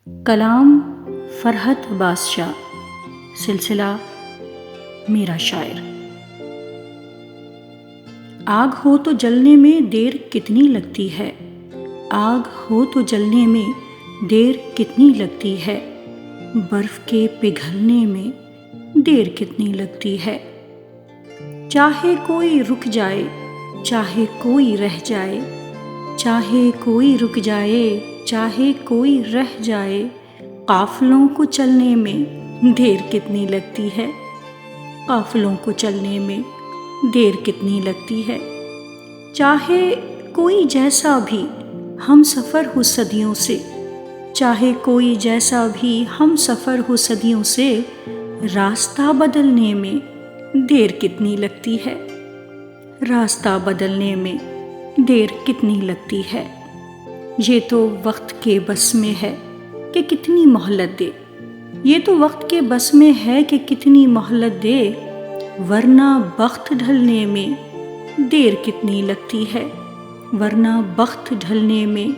کلام فرحت عباس شاہ، سلسلہ میرا شاعر۔ آگ ہو تو جلنے میں دیر کتنی لگتی ہے، آگ ہو تو جلنے میں دیر کتنی لگتی ہے، برف کے پگھلنے میں دیر کتنی لگتی ہے۔ چاہے کوئی رک جائے، چاہے کوئی رہ جائے، چاہے کوئی رک جائے، چاہے کوئی رہ جائے، قافلوں کو چلنے میں دیر کتنی لگتی ہے، قافلوں کو چلنے میں دیر کتنی لگتی ہے۔ چاہے کوئی جیسا بھی ہم سفر ہو صدیوں سے، چاہے کوئی جیسا بھی ہم سفر ہو صدیوں سے، راستہ بدلنے میں دیر کتنی لگتی ہے، راستہ بدلنے میں دیر کتنی لگتی ہے۔ یہ تو وقت کے بس میں ہے کہ کتنی مہلت دے، یہ تو وقت کے بس میں ہے کہ کتنی مہلت دے، ورنہ بخت ڈھلنے میں دیر کتنی لگتی ہے، ورنہ بخت ڈھلنے میں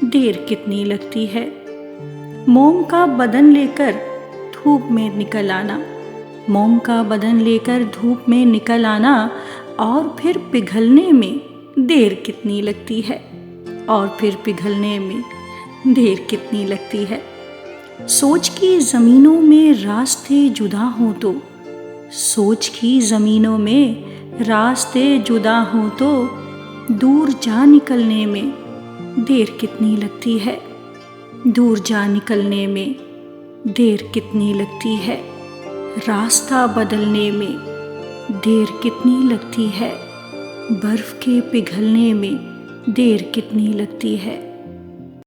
دیر کتنی لگتی ہے۔ موم کا بدن لے کر دھوپ میں نکل آنا، موم کا بدن لے کر دھوپ میں نکل آنا، اور پھر پگھلنے میں دیر کتنی لگتی ہے، اور پھر پگھلنے میں دیر کتنی لگتی ہے۔ سوچ کی زمینوں میں راستے جدا ہوں تو، سوچ کی زمینوں میں راستے جدا ہوں تو، دور جا نکلنے میں دیر کتنی لگتی ہے، دور جا نکلنے میں دیر کتنی لگتی ہے۔ راستہ بدلنے میں دیر کتنی لگتی ہے، برف کے پگھلنے میں دیر کتنی لگتی ہے۔